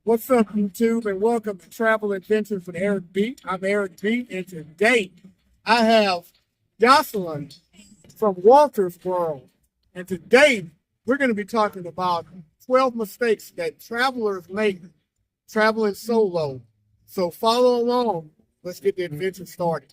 What's up, YouTube, and welcome to Travel Adventures with Eric B. I'm Eric B, and today I have Jocelyn from Wolters World. And today we're going to be talking about 12 mistakes that travelers make traveling solo. So follow along. Let's get the adventure started.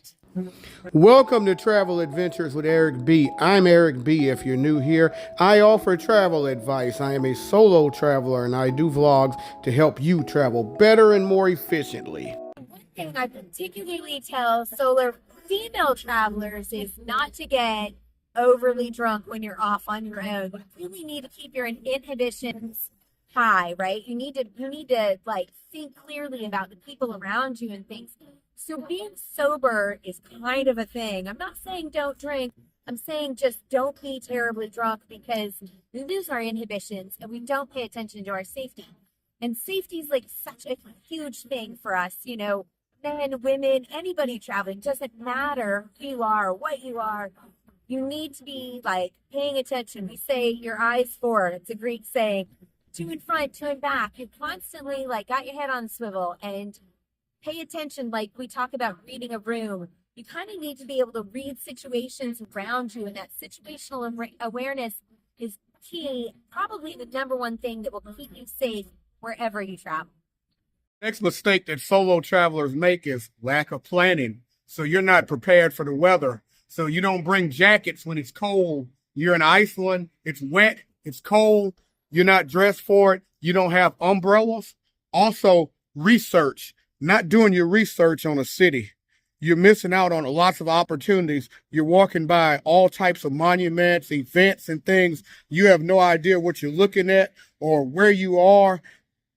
Welcome to Travel Adventures with Eric B. I'm Eric B. If you're new here, I offer travel advice. I am a solo traveler and I do vlogs to help you travel better and more efficiently. One thing I particularly tell solo female travelers is not to get overly drunk when you're off on your own. You really need to keep your inhibitions high, right? You need to like think clearly about the people around you and things. So being sober is kind of a thing. I'm not saying don't drink. I'm saying just don't be terribly drunk because we lose our inhibitions and we don't pay attention to our safety. And safety is like such a huge thing for us, you know, men, women, anybody traveling, doesn't matter who you are or what you are. You need to be like paying attention. We say your eyes forward. It's a Greek saying, two in front, two in back. You constantly like got your head on the swivel and pay attention. Like we talk about reading a room, you kind of need to be able to read situations around you, and that situational awareness is key, probably the number one thing that will keep you safe wherever you travel. Next mistake that solo travelers make is lack of planning. So you're not prepared for the weather. So you don't bring jackets when it's cold. You're in Iceland, it's wet, it's cold, you're not dressed for it, you don't have umbrellas. Also, research. Not doing your research on a city. You're missing out on lots of opportunities. You're walking by all types of monuments, events, and things. You have no idea what you're looking at or where you are.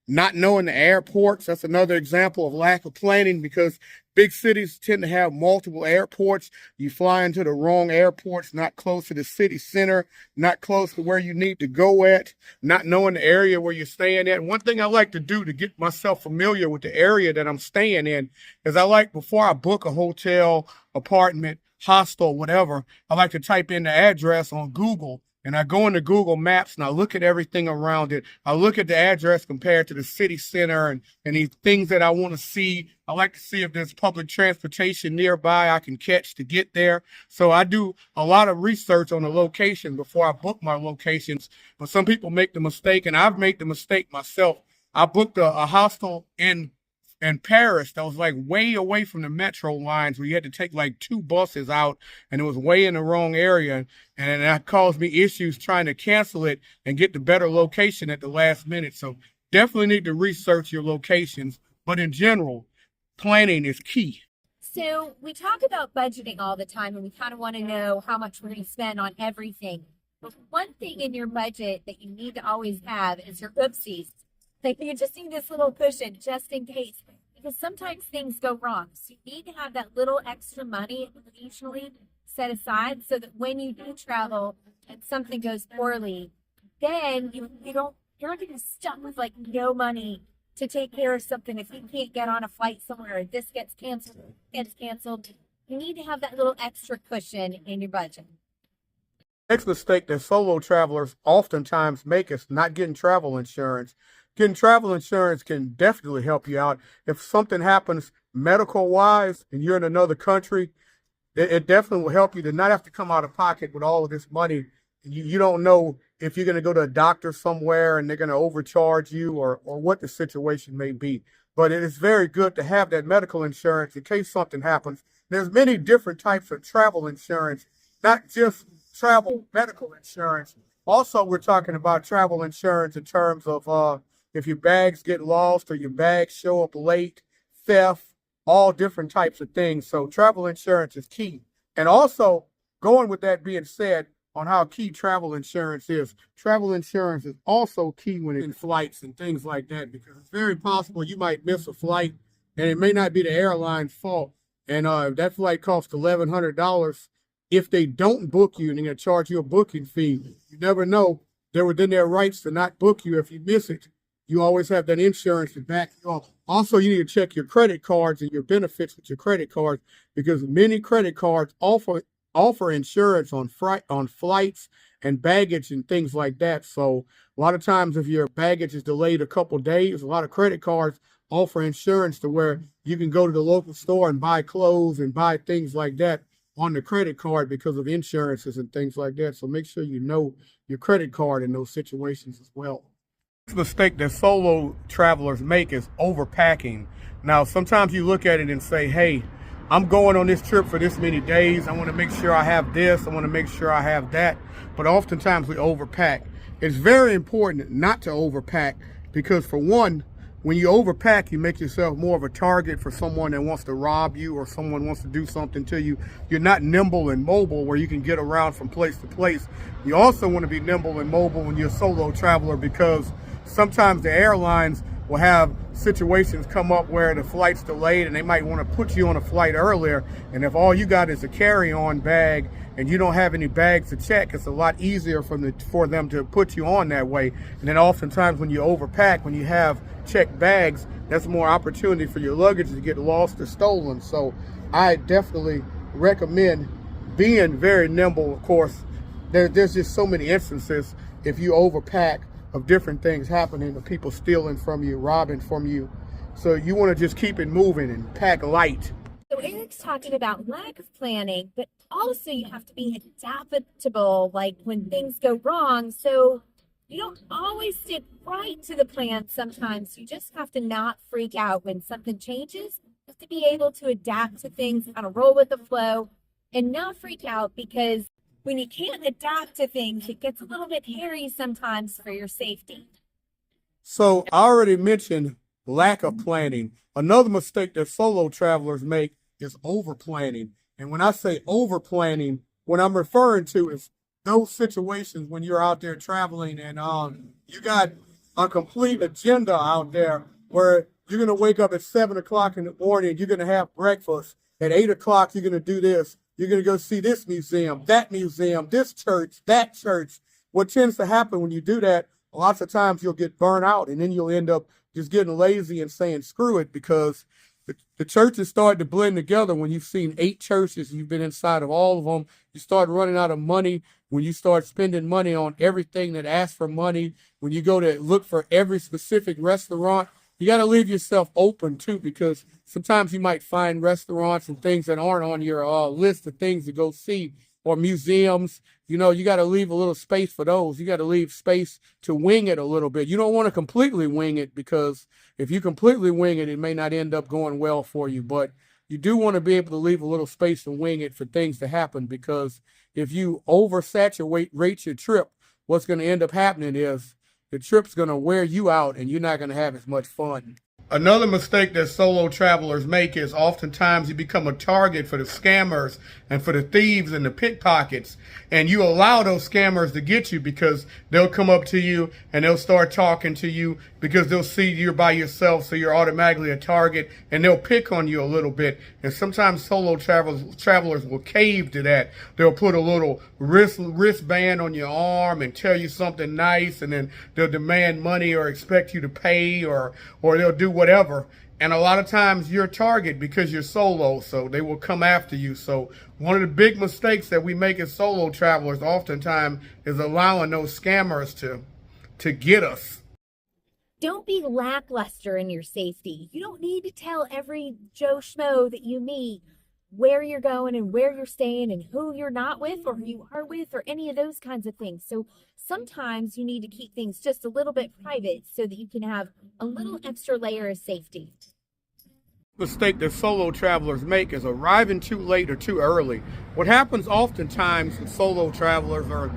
Not knowing the airports, that's another example of lack of planning, because big cities tend to have multiple airports. You fly into the wrong airports, not close to the city center, not close to where you need to go at, not knowing the area where you're staying at. One thing I like to do to get myself familiar with the area that I'm staying in is before I book a hotel, apartment, hostel, whatever, I like to type in the address on Google. And I go into Google Maps and I look at everything around it. I look at the address compared to the city center and the things that I want to see. I like to see if there's public transportation nearby I can catch to get there. So I do a lot of research on the location before I book my locations. But some people make the mistake, and I've made the mistake myself. I booked a hostel in Paris that was like way away from the metro lines, where you had to take like 2 buses out, and it was way in the wrong area, and that caused me issues trying to cancel it and get the better location at the last minute. So definitely need to research your locations, but in general, planning is key. So we talk about budgeting all the time, and we kind of want to know how much we're going to spend on everything. But one thing in your budget that you need to always have is your oopsies. Like you just need this little cushion just in case, because sometimes things go wrong. So you need to have that little extra money occasionally set aside so that when you do travel and something goes poorly, then you're not going to be stuck with like no money to take care of something. If you can't get on a flight somewhere, or this gets canceled, you need to have that little extra cushion in your budget. Next mistake that solo travelers oftentimes make is not getting travel insurance. Getting travel insurance can definitely help you out. If something happens medical-wise and you're in another country, it definitely will help you to not have to come out of pocket with all of this money. You don't know if you're going to go to a doctor somewhere and they're going to overcharge you, or what the situation may be. But it is very good to have that medical insurance in case something happens. There's many different types of travel insurance, not just travel medical insurance. Also, we're talking about travel insurance in terms of if your bags get lost or your bags show up late, theft, all different types of things. So travel insurance is key. And also, going with that being said, on how key travel insurance is also key when it's in flights and things like that, because it's very possible you might miss a flight and it may not be the airline's fault. And if that flight costs $1,100, if they don't book you and they're going to charge you a booking fee, you never know. They're within their rights to not book you if you miss it. You always have that insurance to back you up. Also, you need to check your credit cards and your benefits with your credit cards, because many credit cards offer insurance on flights and baggage and things like that. So a lot of times if your baggage is delayed a couple days, a lot of credit cards offer insurance to where you can go to the local store and buy clothes and buy things like that on the credit card because of insurances and things like that. So make sure you know your credit card in those situations as well. The mistake that solo travelers make is overpacking. Now, sometimes you look at it and say, hey, I'm going on this trip for this many days. I want to make sure I have this. I want to make sure I have that. But oftentimes we overpack. It's very important not to overpack because, for one, when you overpack, you make yourself more of a target for someone that wants to rob you or someone wants to do something to you. You're not nimble and mobile where you can get around from place to place. You also want to be nimble and mobile when you're a solo traveler because sometimes the airlines will have situations come up where the flight's delayed and they might want to put you on a flight earlier. And if all you got is a carry-on bag and you don't have any bags to check, it's a lot easier for them to put you on that way. And then oftentimes when you overpack, when you have checked bags, that's more opportunity for your luggage to get lost or stolen. So I definitely recommend being very nimble. Of course, there's just so many instances if you overpack of different things happening, of people stealing from you, robbing from you. So you want to just keep it moving and pack light. So Eric's talking about lack of planning, but also you have to be adaptable, like when things go wrong. So you don't always stick right to the plan sometimes. You just have to not freak out when something changes. You have to be able to adapt to things, kind of roll with the flow and not freak out, because when you can't adapt to things, it gets a little bit hairy sometimes for your safety. So I already mentioned lack of planning. Another mistake that solo travelers make is over planning. And when I say over planning, what I'm referring to is those situations when you're out there traveling and you got a complete agenda out there where you're going to wake up at 7 o'clock in the morning, you're going to have breakfast. At 8 o'clock, you're going to do this. You're going to go see this museum, this church, that church. What tends to happen when you do that, lots of times you'll get burnt out and then you'll end up just getting lazy and saying, screw it, because the churches start to blend together. When you've seen 8 churches, you've been inside of all of them, you start running out of money. When you start spending money on everything that asks for money, when you go to look for every specific restaurant, you got to leave yourself open too, because sometimes you might find restaurants and things that aren't on your list of things to go see, or museums. You know, you got to leave a little space for those. You got to leave space to wing it a little bit. You don't want to completely wing it, because if you completely wing it, it may not end up going well for you. But you do want to be able to leave a little space to wing it for things to happen, because if you oversaturate your trip, what's going to end up happening is the trip's going to wear you out and you're not going to have as much fun. Another mistake that solo travelers make is oftentimes you become a target for the scammers and for the thieves and the pickpockets. And you allow those scammers to get you because they'll come up to you and they'll start talking to you because they'll see you're by yourself, so you're automatically a target, and they'll pick on you a little bit. And solo travelers will cave to that. They'll put a little wristband on your arm and tell you something nice, and then they'll demand money or expect you to pay, or they'll do whatever. And a lot of times you're a target because you're solo, so they will come after you. So one of the big mistakes that we make as solo travelers oftentimes is allowing those scammers to get us. Don't be lackluster in your safety. You don't need to tell every Joe Schmo that you meet where you're going and where you're staying and who you're not with or who you are with or any of those kinds of things. So sometimes you need to keep things just a little bit private so that you can have a little extra layer of safety. Mistake that solo travelers make is arriving too late or too early. What happens oftentimes with solo travelers, or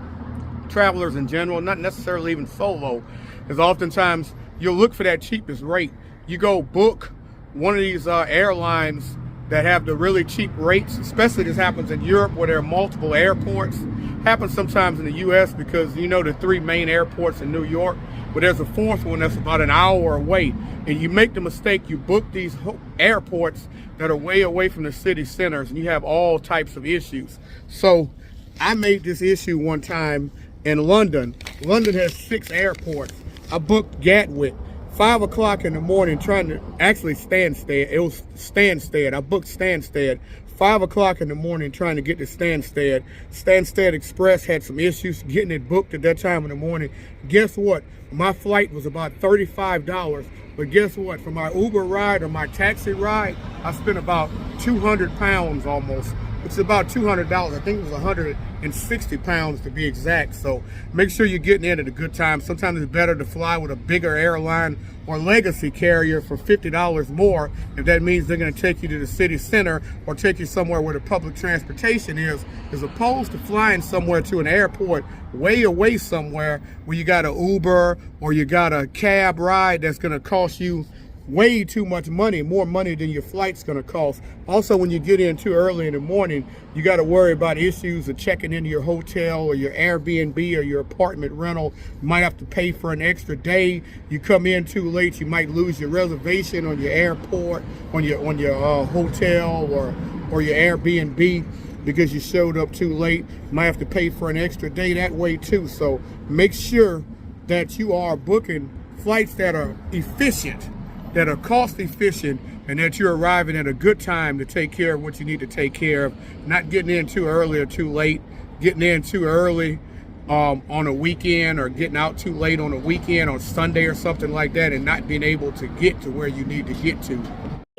travelers in general, not necessarily even solo, is oftentimes you'll look for that cheapest rate. You go book one of these airlines that have the really cheap rates, especially this happens in Europe where there are multiple airports. Happens sometimes in the US because you know the 3 main airports in New York, but there's a 4th one that's about an hour away. And you make the mistake, you book these airports that are way away from the city centers, and you have all types of issues. So I made this issue one time in London. London has 6 airports. I booked Gatwick, 5 o'clock in the morning, trying to actually Stansted. It was Stansted. I booked Stansted, 5 o'clock in the morning trying to get to Stansted. Stansted Express had some issues getting it booked at that time in the morning. Guess what? My flight was about $35. But guess what? For my Uber ride or my taxi ride, I spent about 200 pounds almost. It's about $200. I think it was 160 pounds to be exact. So make sure you're getting in at a good time. Sometimes it's better to fly with a bigger airline or legacy carrier for $50 more, if that means they're going to take you to the city center or take you somewhere where the public transportation is, as opposed to flying somewhere to an airport way away somewhere where you got an Uber or you got a cab ride that's going to cost you way too much money, more money than your flight's going to cost. Also, when you get in too early in the morning, you got to worry about issues of checking into your hotel or your Airbnb or your apartment rental. You might have to pay for an extra day. You come in too late, you might lose your reservation on your airport, on your hotel or your Airbnb because you showed up too late. You might have to pay for an extra day that way too. So make sure that you are booking flights that are efficient, that are cost efficient, and that you're arriving at a good time to take care of what you need to take care of, not getting in too early or too late, getting in too early on a weekend or getting out too late on a weekend on Sunday or something like that, and not being able to get to where you need to get to.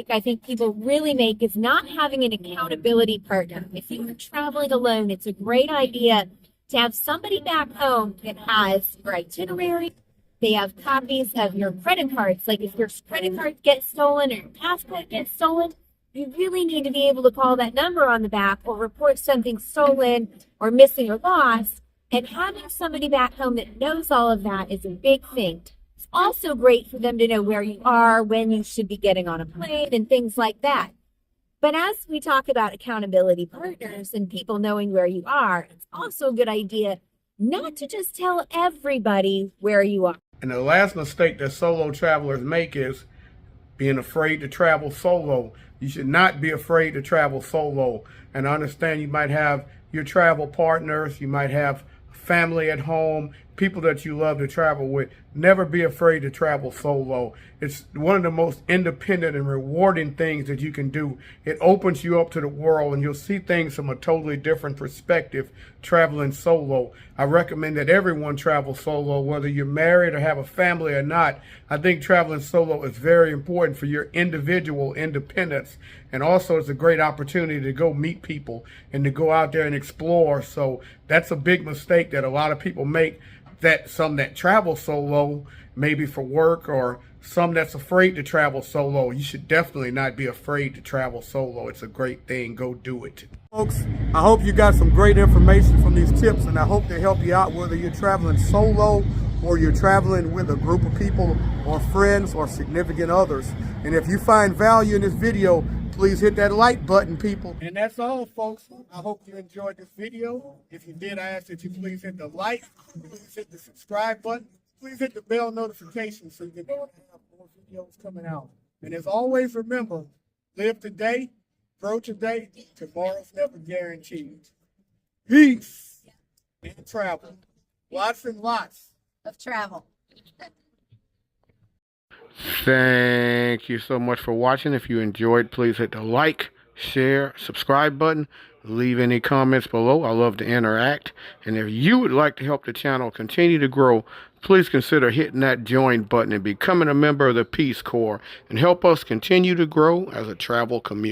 I think people really make is not having an accountability partner. If you're traveling alone, it's a great idea to have somebody back home that has your itinerary. They have copies of your credit cards. Like if your credit card gets stolen or your passport gets stolen, you really need to be able to call that number on the back or report something stolen or missing or lost. And having somebody back home that knows all of that is a big thing. It's also great for them to know where you are, when you should be getting on a plane and things like that. But as we talk about accountability partners and people knowing where you are, it's also a good idea not to just tell everybody where you are. And the last mistake that solo travelers make is being afraid to travel solo. You should not be afraid to travel solo. And I understand you might have your travel partners, you might have family at home, people that you love to travel with. Never be afraid to travel solo. It's one of the most independent and rewarding things that you can do. It opens you up to the world and you'll see things from a totally different perspective traveling solo. I recommend that everyone travel solo, whether you're married or have a family or not. I think traveling solo is very important for your individual independence. And also it's a great opportunity to go meet people and to go out there and explore. So that's a big mistake that a lot of people make, that some that travel solo, maybe for work, or some that's afraid to travel solo. You should definitely not be afraid to travel solo. It's a great thing. Go do it. Folks, I hope you got some great information from these tips, and I hope they help you out whether you're traveling solo or you're traveling with a group of people or friends or significant others. And if you find value in this video, please hit that like button, people. And that's all, folks. I hope you enjoyed this video. If you did, I ask that you please hit the like, please hit the subscribe button, please hit the bell notification so you can have more videos coming out. And as always, remember, live today, grow today, tomorrow's never guaranteed. Peace and travel. Lots and lots Of travel. Thank you so much for watching. If you enjoyed, please hit the like, share, subscribe button. Leave any comments below. I love to interact. And if you would like to help the channel continue to grow, please consider hitting that join button and becoming a member of the Peace Corps and help us continue to grow as a travel community.